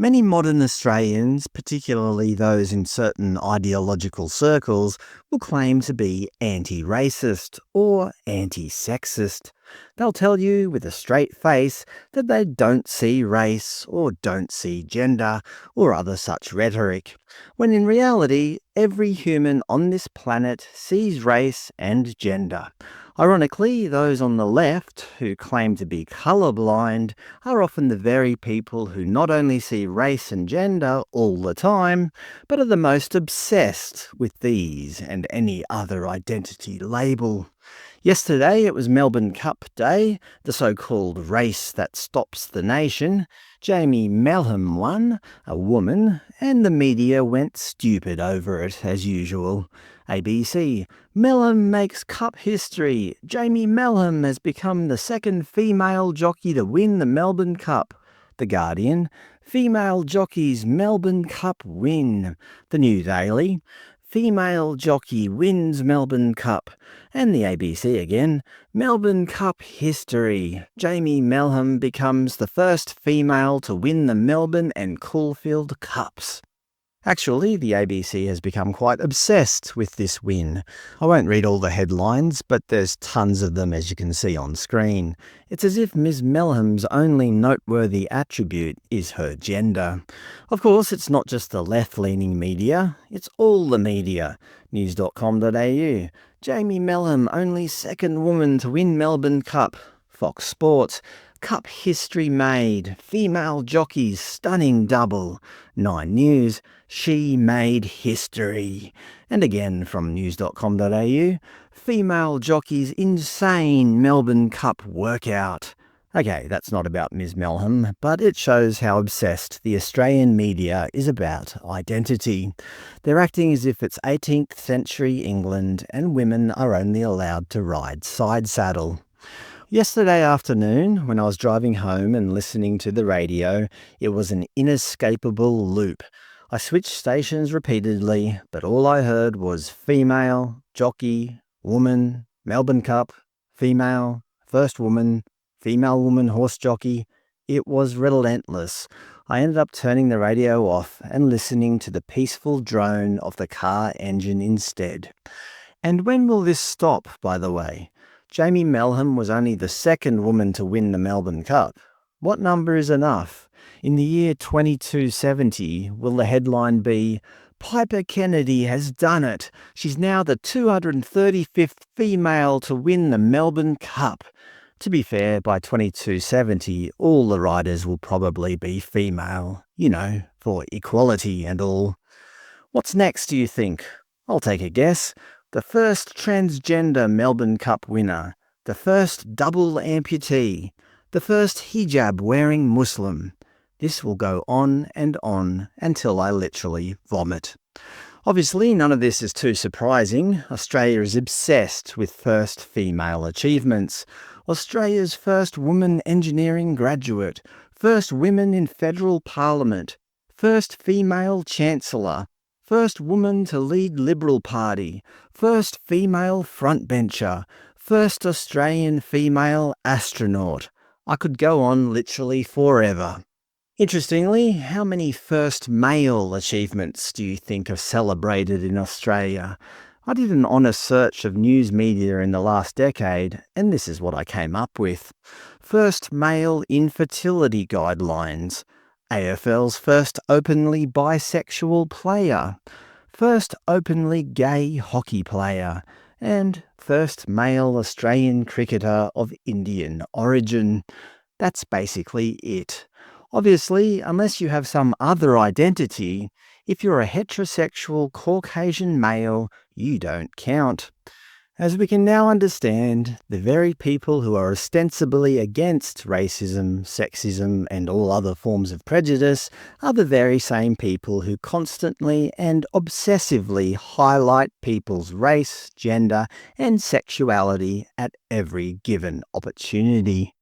Many modern Australians, particularly those in certain ideological circles, will claim to be anti-racist or anti-sexist. They'll tell you with a straight face that they don't see race or don't see gender or other such rhetoric, when in reality, every human on this planet sees race and gender. Ironically, those on the left, who claim to be colourblind, are often the very people who not only see race and gender all the time, but are the most obsessed with these and any other identity label. Yesterday it was Melbourne Cup Day, the so-called race that stops the nation. Jamie Melham won, a woman, and the media went stupid over it as usual. ABC: Melham makes cup history. Jamie Melham has become the second female jockey to win the Melbourne Cup. The Guardian: female jockey's Melbourne Cup win. The New Daily: female jockey wins Melbourne Cup. And the ABC again: Melbourne Cup history. Jamie Melham becomes the first female to win the Melbourne and Caulfield Cups. Actually, the ABC has become quite obsessed with this win. I won't read all the headlines, but there's tons of them as you can see on screen. It's as if Ms. Melham's only noteworthy attribute is her gender. Of course, it's not just the left-leaning media, it's all the media. News.com.au: Jamie Melham, only second woman to win Melbourne Cup. Fox Sports: Cup history made. Female jockeys stunning double. 9 News: she made history. And again from news.com.au: female jockeys insane Melbourne Cup workout. Okay, that's not about Ms. Melham, but it shows how obsessed the Australian media is about identity. They're acting as if it's 18th century England and women are only allowed to ride side saddle. Yesterday afternoon, when I was driving home and listening to the radio, it was an inescapable loop. I switched stations repeatedly, but all I heard was female, jockey, woman, Melbourne Cup, female, first woman, female woman horse jockey. It was relentless. I ended up turning the radio off and listening to the peaceful drone of the car engine instead. And when will this stop, by the way? Jamie Melham was only the second woman to win the Melbourne Cup. What number is enough? In the year 2270, will the headline be, Piper Kennedy has done it. She's now the 235th female to win the Melbourne Cup. To be fair, by 2270, all the riders will probably be female. For equality and all. What's next, do you think? I'll take a guess. The first transgender Melbourne Cup winner, the first double amputee, the first hijab-wearing Muslim. This will go on and on until I literally vomit. Obviously, none of this is too surprising. Australia is obsessed with first female achievements. Australia's first woman engineering graduate, first women in federal parliament, first female chancellor, first woman to lead Liberal Party, first female frontbencher, first Australian female astronaut. I could go on literally forever. Interestingly, how many first male achievements do you think are celebrated in Australia? I did an honest search of news media in the last decade, and this is what I came up with. First male infertility guidelines. AFL's first openly bisexual player, first openly gay hockey player, and first male Australian cricketer of Indian origin. That's basically it. Obviously, unless you have some other identity, if you're a heterosexual Caucasian male, you don't count. As we can now understand, the very people who are ostensibly against racism, sexism, and all other forms of prejudice are the very same people who constantly and obsessively highlight people's race, gender, and sexuality at every given opportunity.